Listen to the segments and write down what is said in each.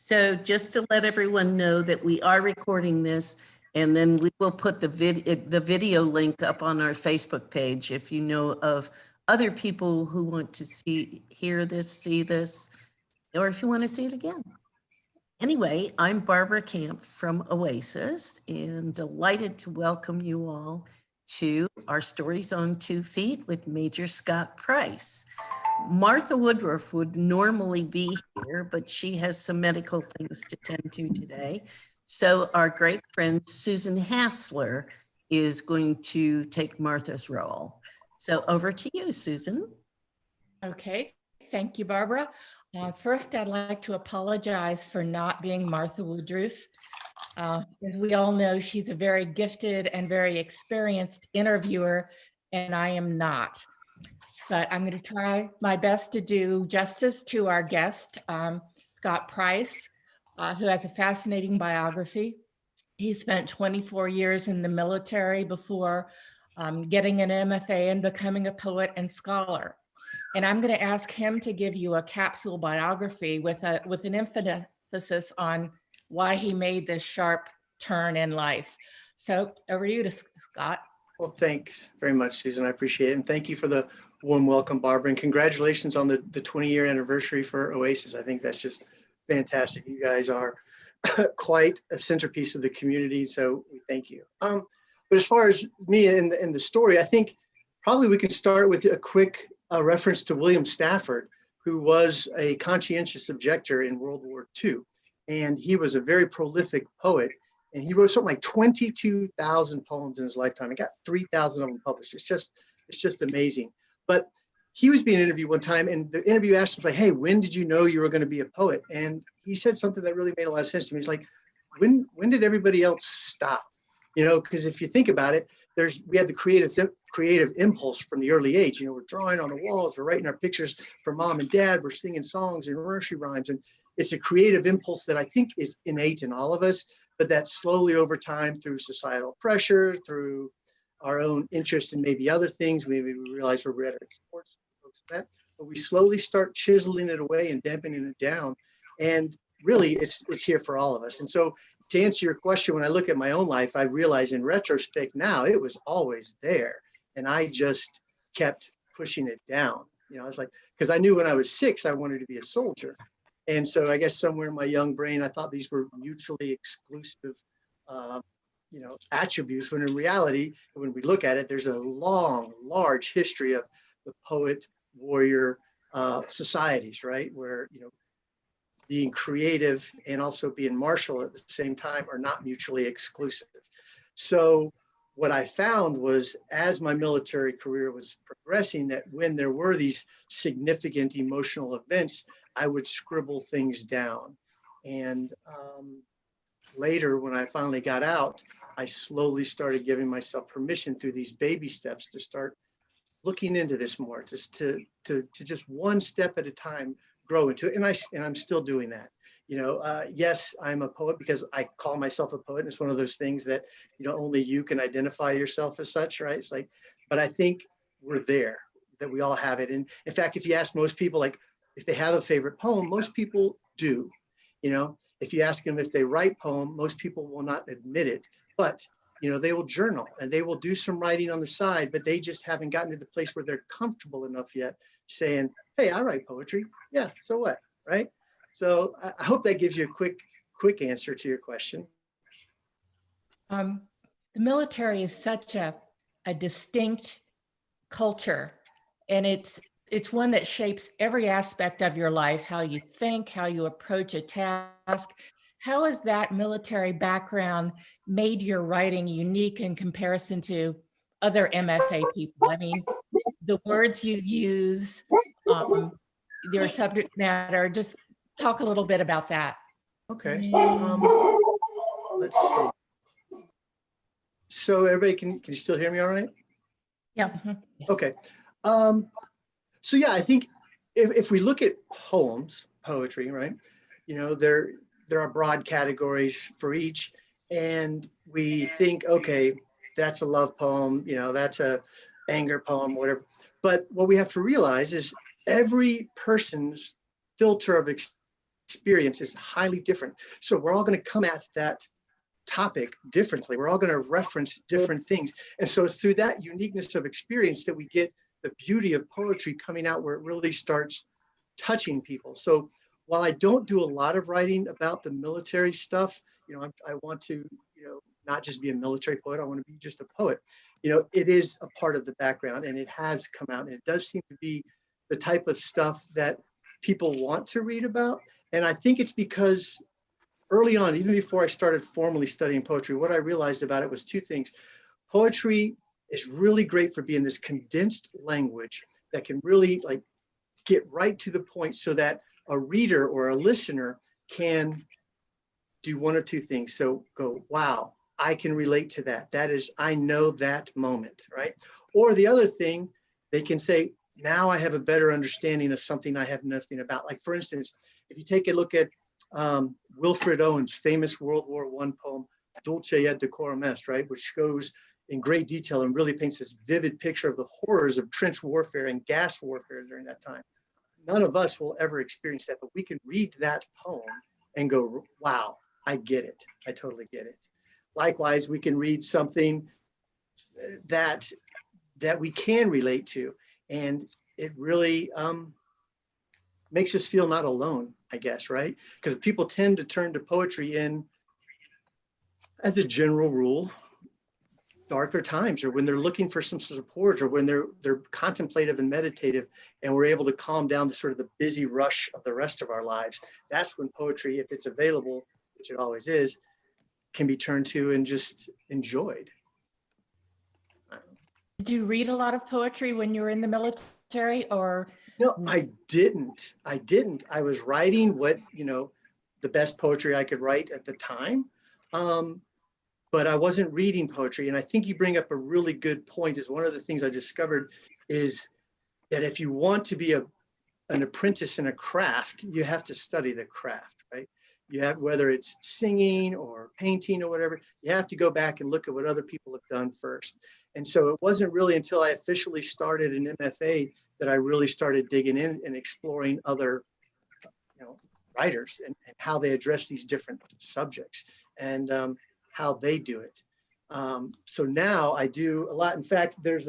So just to let everyone know that we are recording this, and then we will put the video link up on our Facebook page if you know of other people who want to hear this, see this, or if you want to see it again. Anyway, I'm Barbara Camp from Oasis and delighted to welcome you all to our Stories on 2 Feet with Major Scott Price. Martha Woodruff would normally be here, but she has some medical things to tend to today. So our great friend Susan Hassler is going to take Martha's role. So over to you, Susan. Okay, thank you, Barbara. First, I'd like to apologize for not being Martha Woodruff. As we all know, she's a very gifted and very experienced interviewer, and I am not. But I'm going to try my best to do justice to our guest, Scott Price, who has a fascinating biography. He spent 24 years in the military before getting an MFA and becoming a poet and scholar. And I'm going to ask him to give you a capsule biography with an emphasis on why he made this sharp turn in life. So over to you, Scott. Well, thanks very much, Susan. I appreciate it. And thank you for the warm welcome, Barbara. And congratulations on the 20-year anniversary for Oasis. I think that's just fantastic. You guys are quite a centerpiece of the community. So we thank you. But as far as me and the story, I think probably we can start with a quick reference to William Stafford, who was a conscientious objector in World War II. And he was a very prolific poet. And he wrote something like 22,000 poems in his lifetime. He got 3,000 of them published. It's just amazing. But he was being interviewed one time, and the interview asked him, like, hey, when did you know you were going to be a poet? And he said something that really made a lot of sense to me. He's like, when did everybody else stop? You know, because if you think about it, we had the creative impulse from the early age. You know, we're drawing on the walls, we're writing our pictures for mom and dad, we're singing songs and nursery rhymes. And it's a creative impulse that I think is innate in all of us, but that slowly over time through societal pressure, through our own interest in maybe other things, maybe we realize we're better at sports, but we slowly start chiseling it away and dampening it down. And really it's here for all of us. And so to answer your question, when I look at my own life, I realize in retrospect now, it was always there. And I just kept pushing it down. You know, it's like, because I knew when I was 6, I wanted to be a soldier. And so I guess somewhere in my young brain, I thought these were mutually exclusive, attributes, when in reality, when we look at it, there's a long, large history of the poet warrior societies, right? Where, you know, being creative and also being martial at the same time are not mutually exclusive. So what I found was, as my military career was progressing, that when there were these significant emotional events, I would scribble things down. And later, when I finally got out, I slowly started giving myself permission through these baby steps to start looking into this more, just to just one step at a time grow into it. And I'm still doing that. You know, yes, I'm a poet because I call myself a poet. And it's one of those things that, you know, only you can identify yourself as such, right? It's like, but I think we're there, that we all have it. And in fact, if you ask most people, like, if they have a favorite poem, most people do. You know, if you ask them if they write poem, most people will not admit it, but, you know, they will journal and they will do some writing on the side, but they just haven't gotten to the place where they're comfortable enough yet saying, hey, I write poetry. Yeah, so what, right? So I hope that gives you a quick answer to your question. The military is such a distinct culture, and it's one that shapes every aspect of your life, how you think, how you approach a task. How has that military background made your writing unique in comparison to other MFA people? I mean, the words you use, your subject matter, just talk a little bit about that. Okay. Let's see. So everybody, can you still hear me all right? Yeah. Yes. Okay. So yeah, I think if we look at poetry, right? You know, there are broad categories for each, and we think, okay, that's a love poem, you know, that's a anger poem, whatever. But what we have to realize is every person's filter of experience is highly different. So we're all going to come at that topic differently. We're all going to reference different things. And so it's through that uniqueness of experience that we get the beauty of poetry coming out, where it really starts touching people. So while I don't do a lot of writing about the military stuff, I want to, not just be a military poet, I want to be just a poet. It is a part of the background, and it has come out, and it does seem to be the type of stuff that people want to read about. And I think it's because early on, even before I started formally studying poetry, what I realized about it was two things. Poetry is really great for being this condensed language that can really get right to the point, so that a reader or a listener can do one or two things. So go, wow, I can relate to that. That is, I know that moment, right? Or the other thing, they can say, now I have a better understanding of something I have nothing about. Like, for instance, if you take a look at Wilfred Owen's famous World War I poem, Dulce et Decorum Est, right? Which goes in great detail and really paints this vivid picture of the horrors of trench warfare and gas warfare during that time. None of us will ever experience that, but we can read that poem and go, wow, I get it. I totally get it. Likewise, we can read something that we can relate to, and it really makes us feel not alone, I guess, right? Because people tend to turn to poetry in, as a general rule, darker times, or when they're looking for some support, or when they're contemplative and meditative, and we're able to calm down the sort of the busy rush of the rest of our lives. That's when poetry, if it's available, which it always is, can be turned to and just enjoyed. Did you read a lot of poetry when you were in the military, or? No, I didn't. I was writing what, the best poetry I could write at the time. But I wasn't reading poetry. And I think you bring up a really good point. Is one of the things I discovered is that if you want to be an apprentice in a craft, you have to study the craft, right? You have, whether it's singing or painting or whatever, you have to go back and look at what other people have done first. And so it wasn't really until I officially started an MFA that I really started digging in and exploring other, writers and how they address these different subjects, and how they do it. So now I do a lot. In fact, there's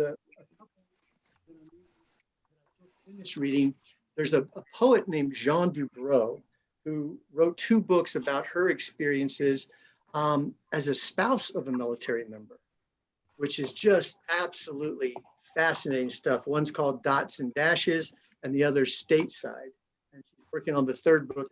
reading. There's a poet named Jean Dubrow who wrote 2 books about her experiences as a spouse of a military member, which is just absolutely fascinating stuff. One's called Dots and Dashes, and the other's Stateside. And she's working on the 3rd book.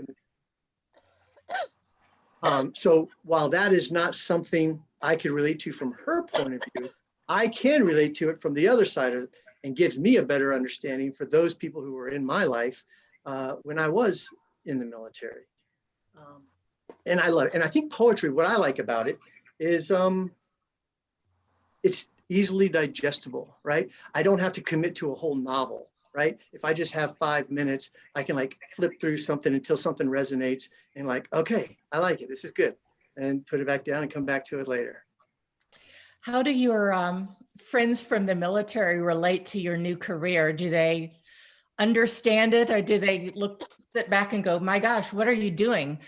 So while that is not something I could relate to from her point of view, I can relate to it from the other side of it, and gives me a better understanding for those people who were in my life when I was in the military. And I love it. And I think poetry, what I like about it is it's easily digestible, right? I don't have to commit to a whole novel, right? If I just have 5 minutes, I can flip through something until something resonates, and okay, I like it, this is good, and put it back down and come back to it later. How do your friends from the military relate to your new career? Do they understand it, or do they sit back and go, my gosh, what are you doing?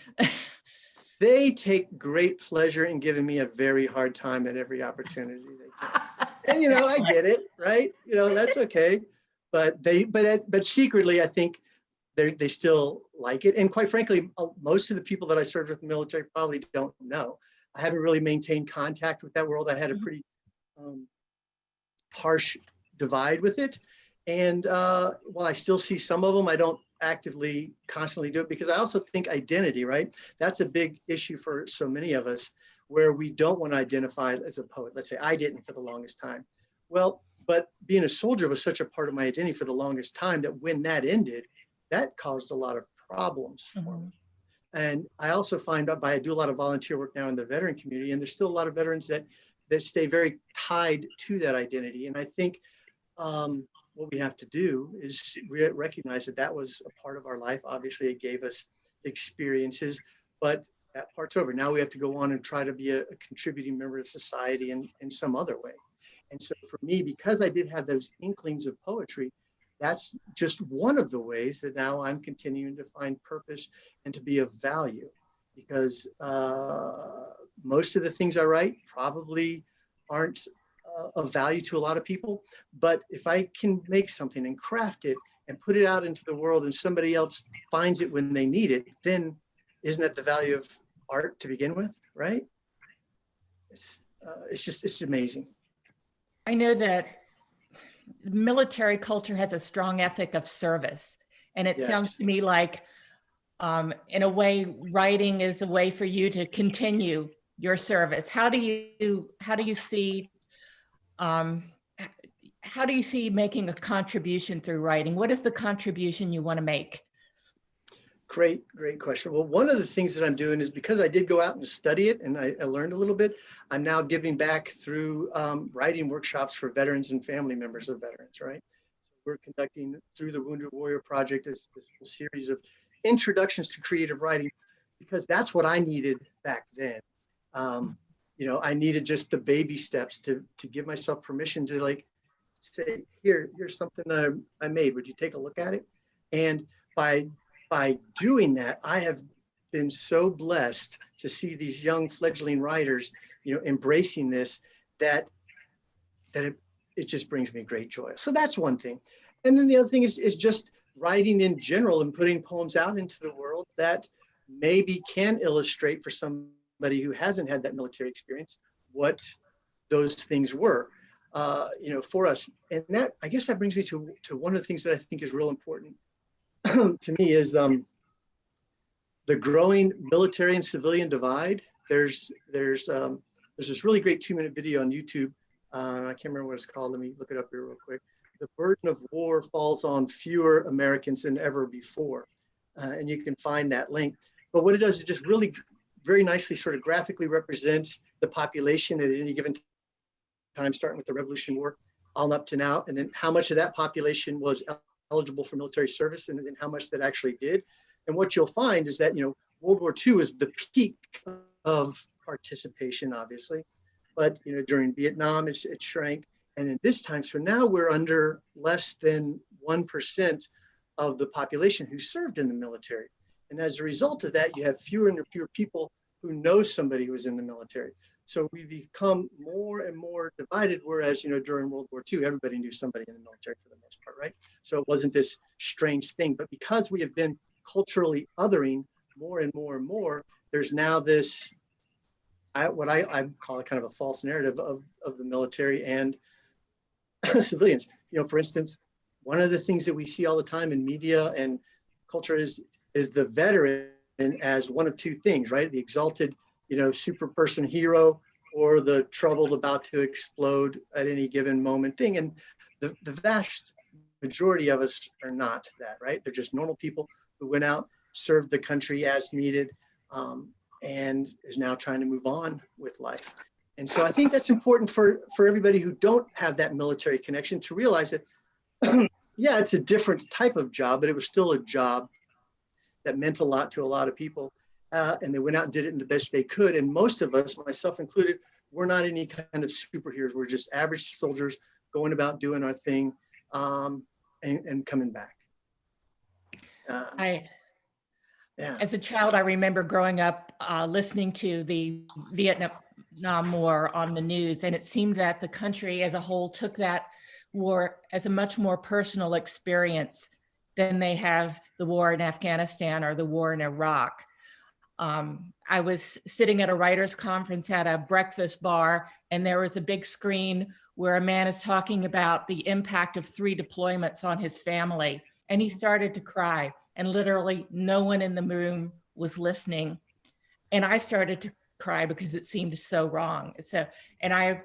They take great pleasure in giving me a very hard time at every opportunity they can. And I get it, right? That's okay. But secretly, I think they still like it. And quite frankly, most of the people that I served with in the military probably don't know. I haven't really maintained contact with that world. I had a pretty harsh divide with it. And while I still see some of them, I don't actively constantly do it, because I also think identity, right? That's a big issue for so many of us, where we don't want to identify as a poet. Let's say I didn't for the longest time. Well, but being a soldier was such a part of my identity for the longest time that when that ended, that caused a lot of problems for me. And I also find out I do a lot of volunteer work now in the veteran community, and there's still a lot of veterans that stay very tied to that identity. And I think what we have to do is recognize that was a part of our life. Obviously, it gave us experiences, but that part's over. Now we have to go on and try to be a contributing member of society in some other way. And so for me, because I did have those inklings of poetry, that's just one of the ways that now I'm continuing to find purpose and to be of value, because most of the things I write probably aren't of value to a lot of people. But if I can make something and craft it and put it out into the world and somebody else finds it when they need it, then isn't that the value of art to begin with, right? It's amazing. I know that military culture has a strong ethic of service. And it sounds to me like, in a way, writing is a way for you to continue your service. How do you see making a contribution through writing? What is the contribution you want to make? Great question. Well, one of the things that I'm doing is, because I did go out and study it and I learned a little bit, I'm now giving back through writing workshops for veterans and family members of veterans, right? So we're conducting through the Wounded Warrior Project this series of introductions to creative writing, because that's what I needed back then. I needed just the baby steps to give myself permission to, like, say, here's something that I made. Would you take a look at it? And by doing that, I have been so blessed to see these young fledgling writers, embracing this, that it just brings me great joy. So that's one thing. And then the other thing is just writing in general and putting poems out into the world that maybe can illustrate for somebody who hasn't had that military experience what those things were, for us. And that, I guess that brings me to one of the things that I think is real important to me, is the growing military and civilian divide. There's this really great 2-minute video on YouTube. I can't remember what it's called. Let me look it up here real quick. The burden of war falls on fewer Americans than ever before. And you can find that link. But what it does is just really very nicely sort of graphically represents the population at any given time, starting with the Revolutionary War on up to now, and then how much of that population was eligible for military service, and then how much that actually did. And what you'll find is that, World War II is the peak of participation, obviously, but during Vietnam it shrank, and in this time, so now we're under less than 1% of the population who served in the military. And as a result of that, you have fewer and fewer people who know somebody who was in the military. So we become more and more divided, whereas, during World War II, everybody knew somebody in the military for the most part, right? So it wasn't this strange thing. But because we have been culturally othering more and more and more, there's now this, what I call it kind of a false narrative of the military and civilians. For instance, one of the things that we see all the time in media and culture is the veteran as one of two things, right? The exalted, super person hero, or the trouble about to explode at any given moment thing. And the vast majority of us are not that, right? They're just normal people who went out, served the country as needed, and is now trying to move on with life. And so I think that's important for everybody who don't have that military connection to realize that, yeah, it's a different type of job, but it was still a job that meant a lot to a lot of people. And they went out and did it in the best they could. And most of us, myself included, we're not any kind of superheroes. We're just average soldiers going about doing our thing, and coming back. As a child, I remember growing up listening to the Vietnam War on the news, and it seemed that the country as a whole took that war as a much more personal experience than they have the war in Afghanistan or the war in Iraq. I was sitting at a writers' conference at a breakfast bar, and there was a big screen where a man is talking about the impact of 3 deployments on his family, and he started to cry, and literally no one in the room was listening. And I started to cry because it seemed so wrong. So, and I,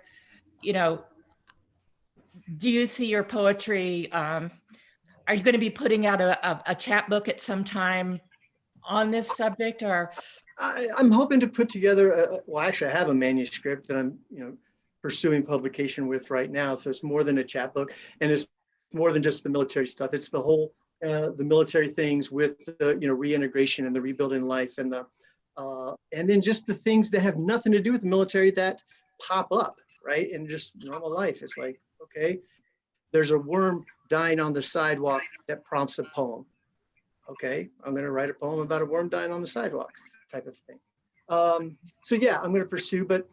do you see your poetry? Are you going to be putting out a chapbook at some time on this subject, or? I'm hoping to put together, well, actually I have a manuscript that I'm, pursuing publication with right now. So it's more than a chapbook, and it's more than just the military stuff. It's the whole, the military things with the, reintegration and the rebuilding life, and and then just the things that have nothing to do with the military that pop up, right? And just normal life. It's like, okay, there's a worm dying on the sidewalk that prompts a poem. Okay, I'm going to write a poem about a worm dying on the sidewalk, type of thing. So yeah, I'm going to pursue, but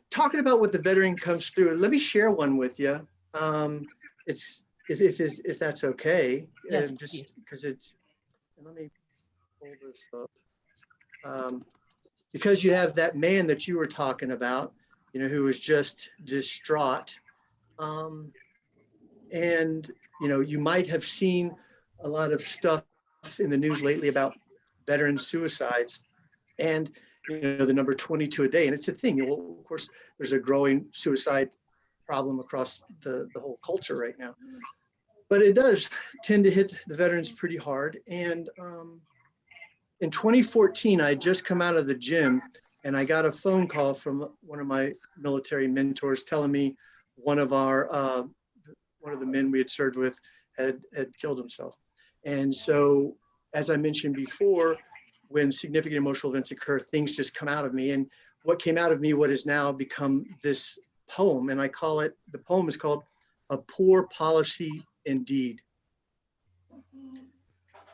talking about what the veteran comes through, let me share one with you. It's if that's okay. Yes, Just please. because it's, let me pull this up. Because you have that man that you were talking about, you know, who was just distraught. And, you know, you might have seen a lot of stuff in the news lately about veteran suicides and, you know, the number 22 a day. And it's a thing. Well, of course, there's a growing suicide problem across the whole culture right now. But it does tend to hit the veterans pretty hard. And in 2014, I had just come out of the gym and I got a phone call from one of my military mentors telling me one of the men we had served with had killed himself. And so, as I mentioned before, when significant emotional events occur, things just come out of me. And what came out of me, what has now become this poem, and I call it, the poem is called A Poor Policy Indeed.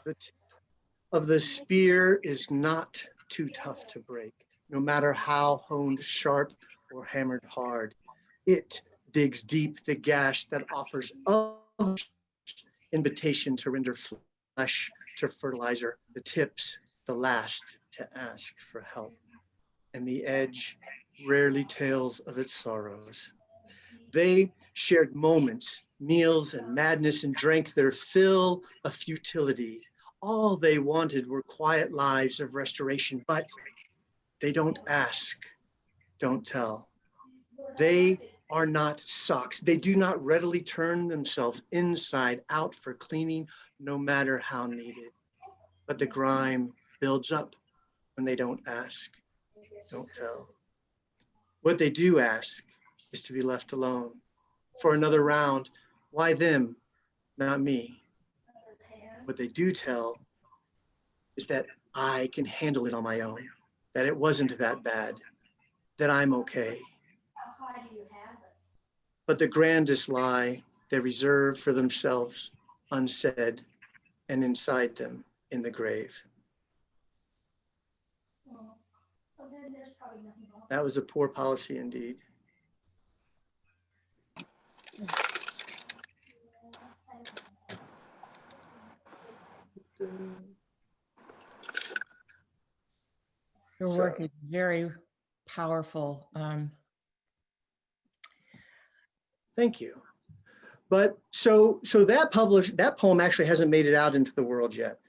The tip of the spear is not too tough to break, no matter how honed sharp or hammered hard. It digs deep the gash that offers invitation to render flesh to fertilizer, the tips the last to ask for help, and the edge rarely tells of its sorrows. They shared moments, meals, and madness, and drank their fill of futility. All they wanted were quiet lives of restoration, but they don't ask, don't tell. They are not socks. They do not readily turn themselves inside out for cleaning, no matter how needed. But the grime builds up when they don't ask, don't tell. What they do ask is to be left alone for another round. Why them, not me? What they do tell is that I can handle it on my own, that it wasn't that bad, that I'm okay. But the grandest lie they reserve for themselves unsaid and inside them in the grave. That was a poor policy indeed. Your work is very powerful. Thank you. But so that poem actually hasn't made it out into the world yet.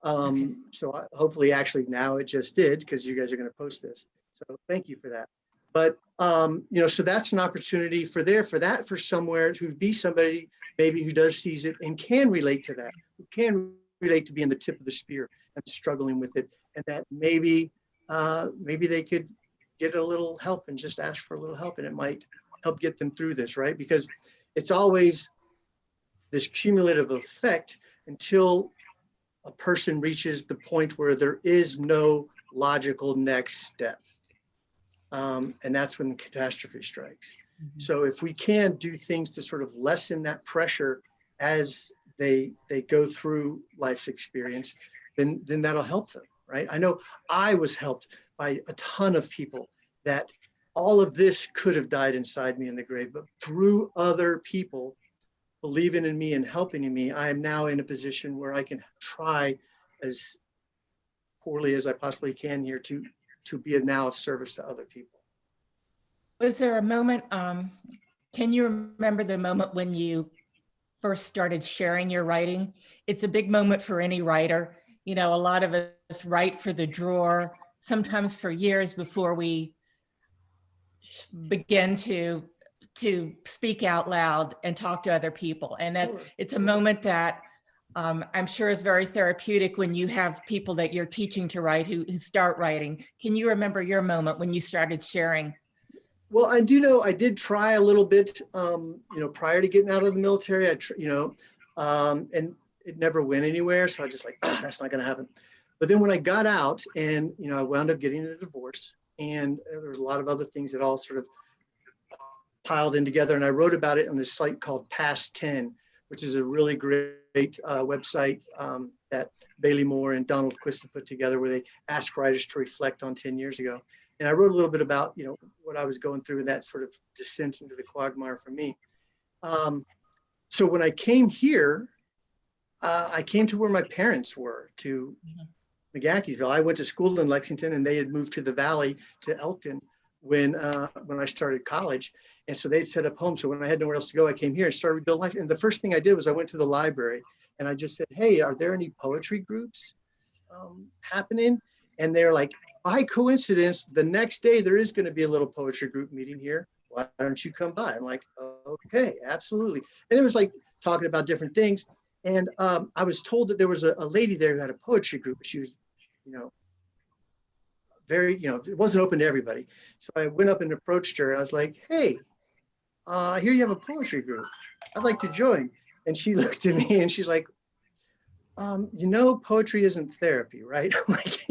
So hopefully actually now it just did, because you guys are going to post this. So thank you for that. But you know, so that's an opportunity for somewhere to be somebody maybe who does sees it and can relate to that, who can relate to being the tip of the spear and struggling with it, and that maybe they could get a little help and just ask for a little help, and it might help get them through this, right? Because it's always this cumulative effect until a person reaches the point where there is no logical next step. And that's when the catastrophe strikes. Mm-hmm. So if we can do things to sort of lessen that pressure as they go through life's experience, then that'll help them, right? I know I was helped by a ton of people that all of this could have died inside me in the grave, but through other people believing in me and helping in me, I am now in a position where I can try as poorly as I possibly can here to be now of service to other people. Was there a moment, can you remember the moment when you first started sharing your writing? It's a big moment for any writer. You know, a lot of us write for the drawer, sometimes for years before we begin to speak out loud and talk to other people. And that it's a moment that I'm sure is very therapeutic when you have people that you're teaching to write who start writing. Can you remember your moment when you started sharing? Well, I do know I did try a little bit, you know, prior to getting out of the military, and it never went anywhere. So I just like, that's not going to happen. But then when I got out and, you know, I wound up getting a divorce, and there was a lot of other things that all sort of piled in together. And I wrote about it on this site called Past 10, which is a really great website that Bailey Moore and Donald Quist put together, where they ask writers to reflect on 10 years ago. And I wrote a little bit about, what I was going through and that sort of descent into the quagmire for me. So when I came here, I came to where my parents were, to McGahkeysville. I went to school in Lexington, and they had moved to the Valley, to Elkton, when I started college. And so they'd set up home. So when I had nowhere else to go, I came here and started rebuilding life. And the first thing I did was I went to the library, and I just said, hey, are there any poetry groups happening? And they're like, by coincidence, the next day there is going to be a little poetry group meeting here. Why don't you come by? I'm like, okay, absolutely. And it was like talking about different things. And I was told that there was a lady there who had a poetry group. She was, very, it wasn't open to everybody. So I went up and approached her. I was like, hey, here you have a poetry group. I'd like to join. And she looked at me and she's like, poetry isn't therapy, right? I'm like,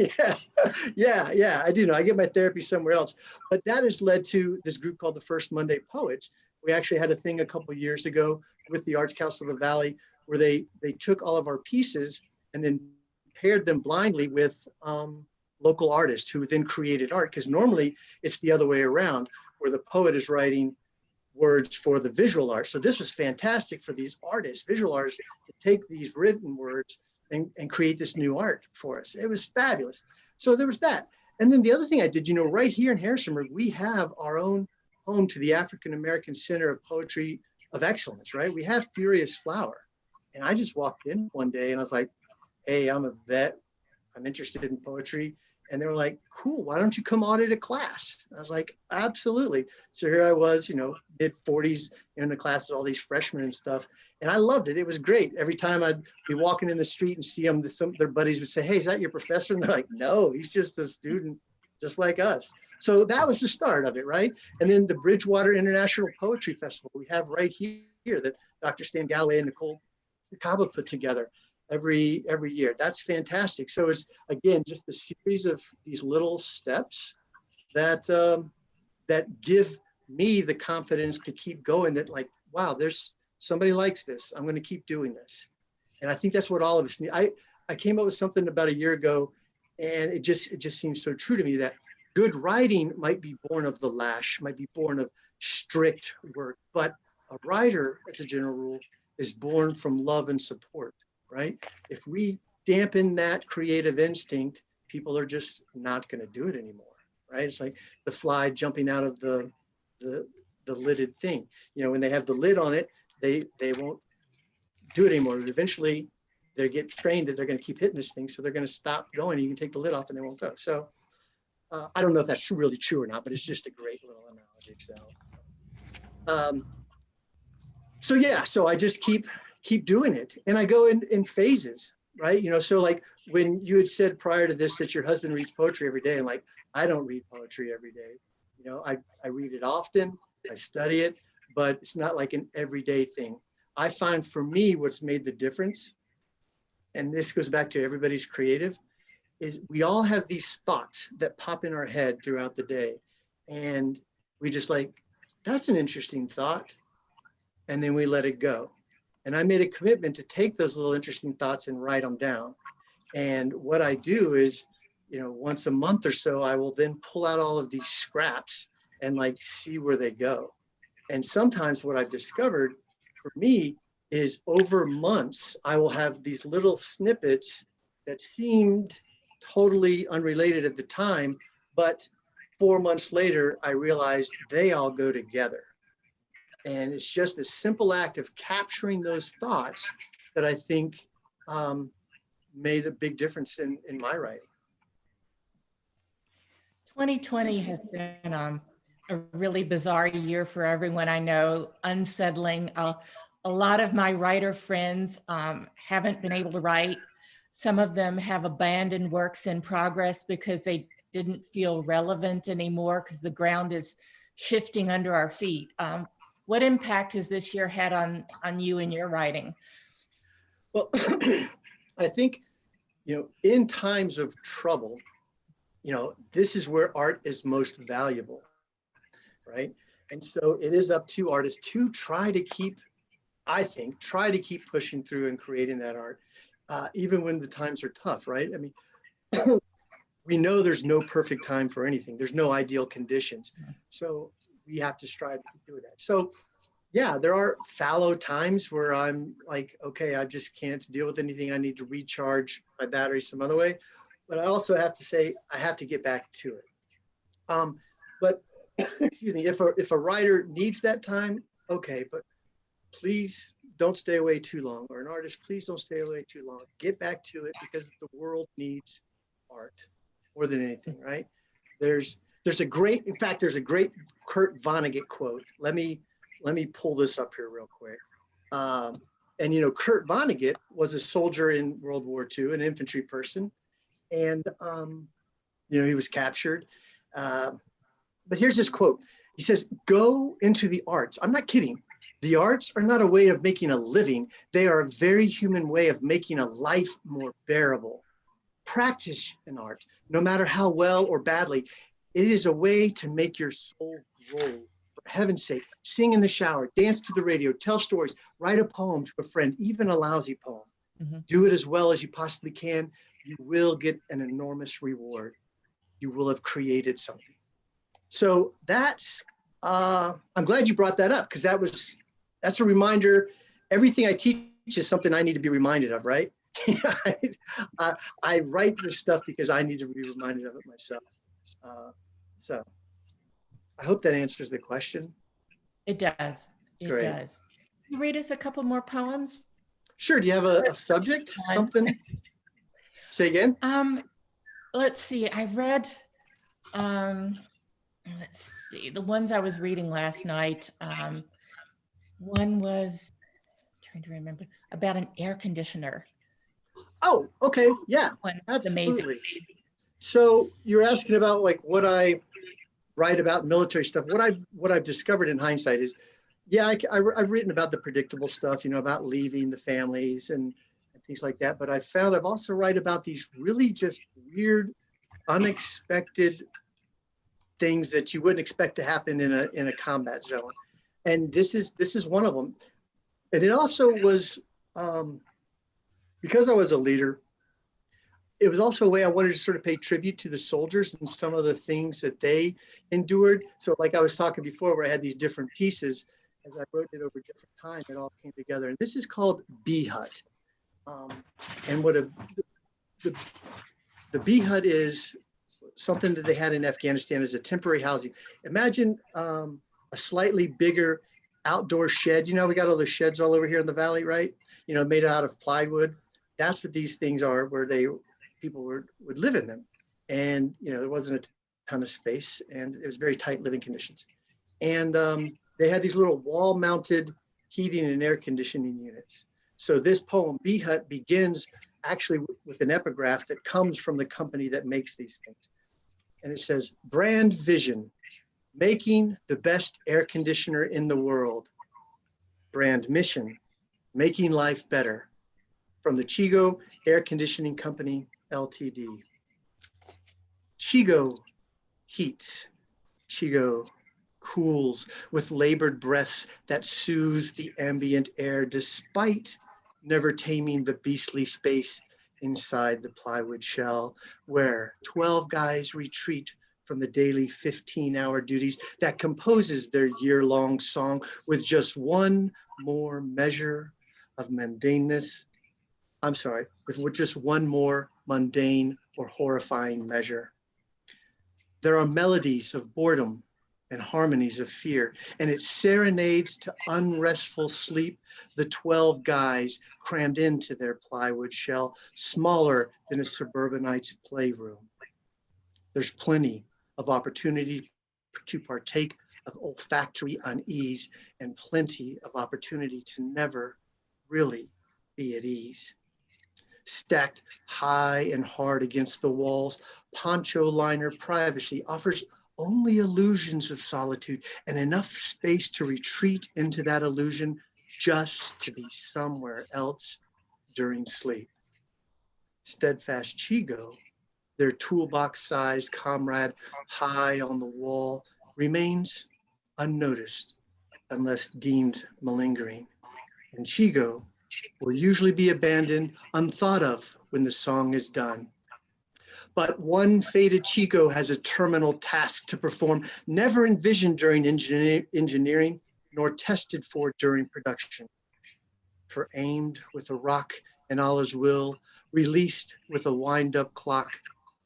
yeah, I do know. I get my therapy somewhere else. But that has led to this group called the First Monday Poets. We actually had a thing a couple of years ago with the Arts Council of the Valley, where they took all of our pieces and then paired them blindly with local artists who then created art. Because normally it's the other way around, where the poet is writing words for the visual art. So this was fantastic for these artists, visual artists, to take these written words and create this new art for us. It was fabulous. So there was that. And then the other thing I did, right here in Harrisonburg, we have our own home to the African American Center of Poetry of Excellence, right? We have Furious Flower. And I just walked in one day and I was like, hey, I'm a vet. I'm interested in poetry. And they were like, cool, why don't you come audit a class? I was like, absolutely. So here I was, mid 40s in the class with all these freshmen and stuff. And I loved it. It was great. Every time I'd be walking in the street and see them, some of their buddies would say, hey, is that your professor? And they're like, no, he's just a student just like us. So that was the start of it, right? And then the Bridgewater International Poetry Festival we have right here that Dr. Stan Galloway and Nicole Cabo put together every year. That's fantastic. So it's, again, just a series of these little steps that that give me the confidence to keep going, that like, wow, there's somebody likes this. I'm going to keep doing this. And I think that's what all of us need. I came up with something about a year ago, and it just seems so true to me that good writing might be born of the lash, might be born of strict work, but a writer, as a general rule, is born from love and support. Right? If we dampen that creative instinct, people are just not going to do it anymore. Right? It's like the fly jumping out of the lidded thing. When they have the lid on it, they won't do it anymore. Eventually, they get trained that they're going to keep hitting this thing, so they're going to stop going. You can take the lid off, and they won't go. So I don't know if that's really true or not, but it's just a great little analogy. So I just keep doing it. And I go in phases, right? So like when you had said prior to this that your husband reads poetry every day, and like, I don't read poetry every day. I read it often, I study it, but it's not like an everyday thing. I find for me, what's made the difference, and this goes back to everybody's creative, is we all have these thoughts that pop in our head throughout the day. And we just like, that's an interesting thought. And then we let it go. And I made a commitment to take those little interesting thoughts and write them down. And what I do is, once a month or so, I will then pull out all of these scraps and like see where they go. And sometimes what I've discovered for me is over months, I will have these little snippets that seemed totally unrelated at the time, but 4 months later, I realized they all go together. And it's just a simple act of capturing those thoughts that I think made a big difference in my writing. 2020 has been a really bizarre year for everyone I know, unsettling. A lot of my writer friends haven't been able to write. Some of them have abandoned works in progress because they didn't feel relevant anymore because the ground is shifting under our feet. What impact has this year had on you and your writing? Well, I think, in times of trouble, this is where art is most valuable, right? And so it is up to artists to try to keep, I think, try to keep pushing through and creating that art, even when the times are tough, right? I mean, we know there's no perfect time for anything. There's no ideal conditions. So we have to strive to do that. So yeah, there are fallow times where I'm like, okay, I just can't deal with anything. I need to recharge my battery some other way. But I also have to say, I have to get back to it. But excuse me, if a writer needs that time, okay, but please don't stay away too long. Or an artist, please don't stay away too long. Get back to it because the world needs art more than anything, right? There's a great, in fact, there's a great Kurt Vonnegut quote. Let me pull this up here real quick. And you know, Kurt Vonnegut was a soldier in World War II, an infantry person, and you know, he was captured. But here's his quote. He says, "Go into the arts." I'm not kidding. The arts are not a way of making a living. They are a very human way of making a life more bearable. Practice an art, no matter how well or badly. It is a way to make your soul grow. For heaven's sake, sing in the shower, dance to the radio, tell stories, write a poem to a friend, even a lousy poem. Do it as well as you possibly can. You will get an enormous reward. You will have created something. So that's, I'm glad you brought that up because that's a reminder. Everything I teach is something I need to be reminded of, right? I write this stuff because I need to be reminded of it myself. So I hope that answers the question. It does. It Great. does. Can you read us a couple more poems? Sure. Do you have a subject? Something? Say again? Let's see. I read, let's see, the ones I was reading last night. One was, trying to remember, about an air conditioner. Oh, okay. Yeah, One, absolutely. amazing. So you're asking about like what I write about military stuff. What I've discovered in hindsight is, yeah, I've written about the predictable stuff, you know, about leaving the families and things like that. But I've also write about these really just weird, unexpected things that you wouldn't expect to happen in a combat zone. And this is one of them. And it also was, because I was a leader, it was also a way I wanted to sort of pay tribute to the soldiers and some of the things that they endured. So like I was talking before, where I had these different pieces, as I wrote it over different time, it all came together. And this is called Bee Hut. And what the Bee Hut is something that they had in Afghanistan as a temporary housing. Imagine a slightly bigger outdoor shed. You know, we got all those sheds all over here in the valley, right? You know, made out of plywood. That's what these things are, where people would live in them. And, you know, there wasn't a ton of space and it was very tight living conditions. And they had these little wall mounted heating and air conditioning units. So this poem, Bee Hut, begins actually with an epigraph that comes from the company that makes these things. And it says, brand vision, making the best air conditioner in the world. Brand mission, making life better. From the Chigo Air Conditioning Company, Ltd. Chigo heats, Chigo cools with labored breaths that soothe the ambient air despite never taming the beastly space inside the plywood shell where 12 guys retreat from the daily 15-hour duties that composes their year-long song with just one more measure of mundaneness. I'm sorry, with just one more mundane or horrifying measure. There are melodies of boredom and harmonies of fear, and it serenades to unrestful sleep the 12 guys crammed into their plywood shell, smaller than a suburbanite's playroom. There's plenty of opportunity to partake of olfactory unease and plenty of opportunity to never really be at ease. Stacked high and hard against the walls, poncho liner privacy offers only illusions of solitude and enough space to retreat into that illusion just to be somewhere else during sleep. Steadfast Chigo, their toolbox-sized comrade high on the wall, remains unnoticed unless deemed malingering. And Chigo will usually be abandoned, unthought of when the song is done. But one fated Chico has a terminal task to perform, never envisioned during engineering, nor tested for during production. For aimed with a rock and Allah's will, released with a wind-up clock,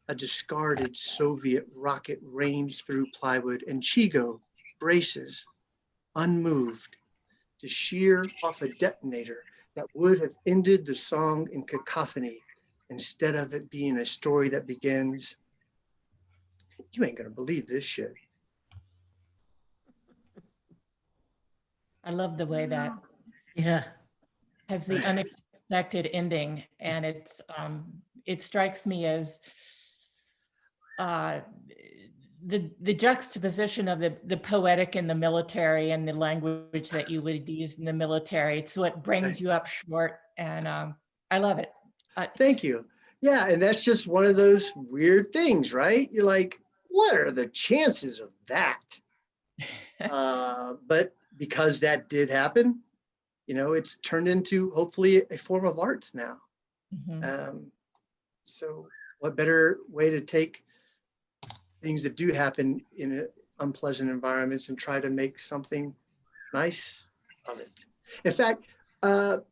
a discarded Soviet rocket rains through plywood, and Chigo braces, unmoved, to shear off a detonator that would have ended the song in cacophony, instead of it being a story that begins, you ain't gonna believe this shit. I love the way that Yeah. has the unexpected ending, and it strikes me as the juxtaposition of the poetic and the military and the language that you would use in the military. It's what brings you up short, and I love it. Thank you. Yeah, and that's just one of those weird things, right? You're like, what are the chances of that? But because that did happen, you know, it's turned into hopefully a form of art now. Mhm. So what better way to take things that do happen in unpleasant environments and try to make something nice of it. In fact,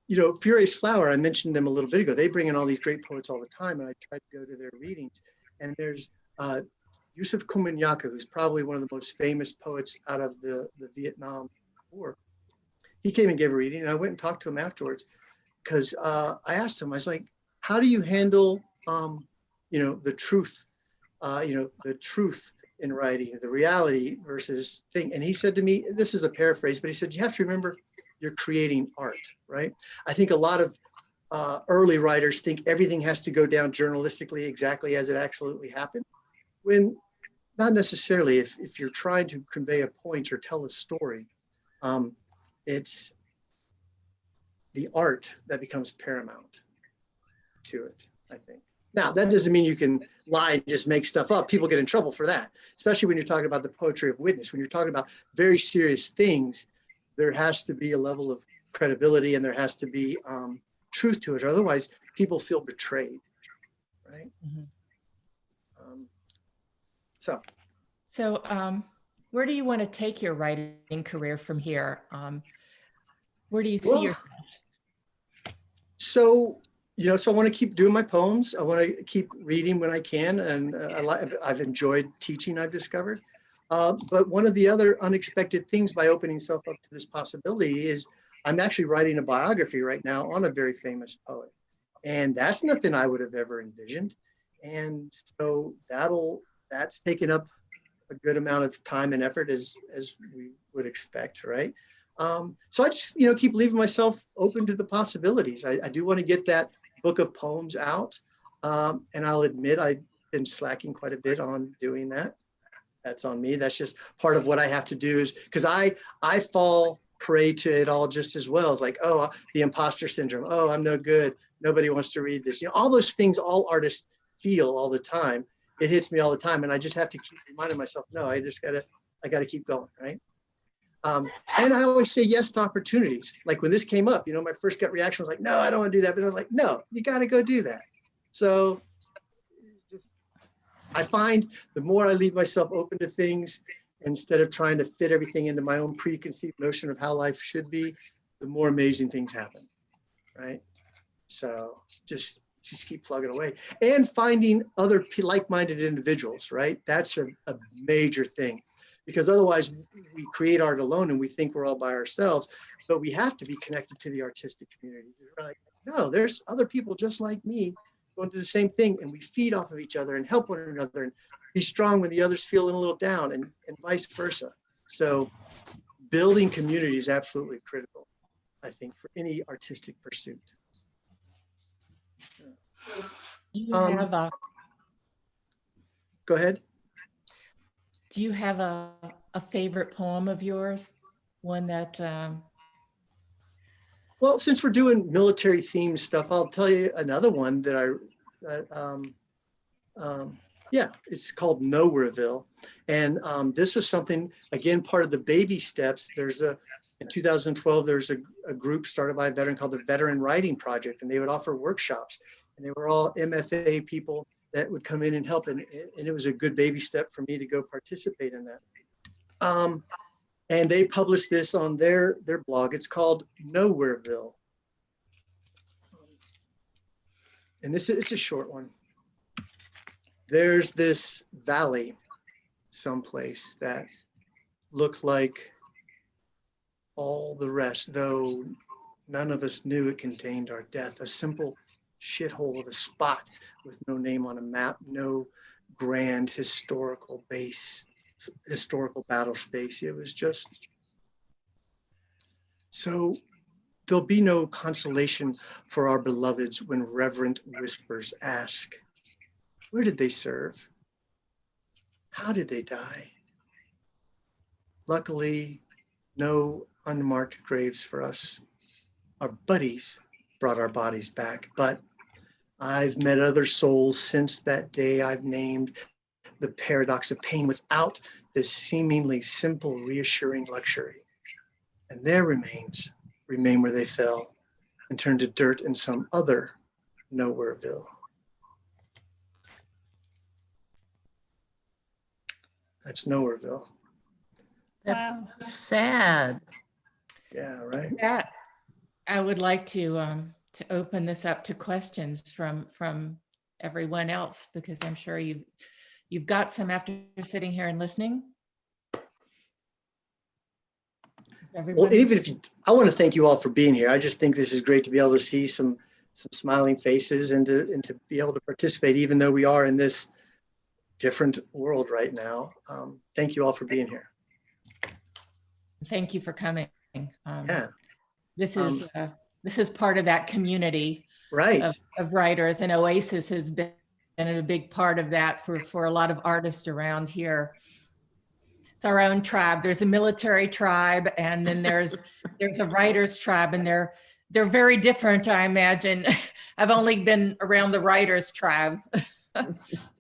you know, Furious Flower, I mentioned them a little bit ago. They bring in all these great poets all the time, and I try to go to their readings. And there's Yusuf Komunyakaa, who's probably one of the most famous poets out of the Vietnam War. He came and gave a reading, and I went and talked to him afterwards because I asked him, I was like, how do you handle, you know, the truth, the truth in writing, the reality versus thing? And he said to me, this is a paraphrase, but he said, you have to remember you're creating art, right? I think a lot of early writers think everything has to go down journalistically exactly as it absolutely happened, when not necessarily. If you're trying to convey a point or tell a story, it's the art that becomes paramount to it, I think. Now, that doesn't mean you can lie and just make stuff up. People get in trouble for that, especially when you're talking about the poetry of witness. When you're talking about very serious things, there has to be a level of credibility and there has to be truth to it. Otherwise, people feel betrayed, right? Mhm. So, where do you want to take your writing career from here? Where do you see well, yourself? so, you know, so I want to keep doing my poems. I want to keep reading when I can, and I've enjoyed teaching, I've discovered. But one of the other unexpected things by opening self up to this possibility is I'm actually writing a biography right now on a very famous poet. And that's nothing I would have ever envisioned. And so that's taken up a good amount of time and effort as we would expect, right? So I just, you know, keep leaving myself open to the possibilities. I do want to get that book of poems out. And I'll admit I've been slacking quite a bit on doing that. That's on me. That's just part of what I have to do, is because I fall prey to it all just as well. It's like, oh, the imposter syndrome. Oh, I'm no good. Nobody wants to read this. You know, all those things all artists feel all the time. It hits me all the time. And I just have to keep reminding myself, no, I gotta keep going, right? And I always say yes to opportunities. Like when this came up, you know, my first gut reaction was like, no, I don't want to do that. But I was like, no, you got to go do that. So I find the more I leave myself open to things, instead of trying to fit everything into my own preconceived notion of how life should be, the more amazing things happen, right? So just keep plugging away and finding other like-minded individuals, right? That's a major thing, because otherwise we create art alone and we think we're all by ourselves, but we have to be connected to the artistic community. We're like, no, there's other people just like me going through the same thing, and we feed off of each other and help one another and be strong when the other's feeling a little down, and vice versa. So building community is absolutely critical, I think, for any artistic pursuit. Go ahead. Do you have a favorite poem of yours? One that Well, since we're doing military themed stuff, I'll tell you another one that Yeah, it's called Nowhereville. And this was something, again, part of the baby steps. In 2012, there's a group started by a veteran called the Veteran Writing Project, and they would offer workshops. And they were all MFA people that would come in and help. And it was a good baby step for me to go participate in that. And they published this on their blog. It's called Nowhereville. And it's a short one. There's this valley someplace that looked like all the rest, though none of us knew it contained our death. A simple shithole of a spot with no name on a map, no grand historical battle space. It was just, so there'll be no consolation for our beloveds when reverent whispers ask, where did they serve? How did they die? Luckily, no unmarked graves for us. Our buddies brought our bodies back, but I've met other souls since that day I've named the paradox of pain without this seemingly simple, reassuring luxury. And their remains remain where they fell and turn to dirt in some other Nowhereville. That's Nowhereville. That's sad. Yeah, right. That I would like to open this up to questions from everyone else, because I'm sure you've got some after sitting here and listening. Well, even if I want to thank you all for being here. I just think this is great to be able to see some smiling faces and to be able to participate, even though we are in this different world right now. Thank you all for being here. Thank you for coming. Yeah. This is part of that community, Right. of writers, and OASIS has been a big part of that for a lot of artists around here. It's our own tribe. There's a military tribe, and then there's a writers tribe, and they're very different, I imagine. I've only been around the writers tribe.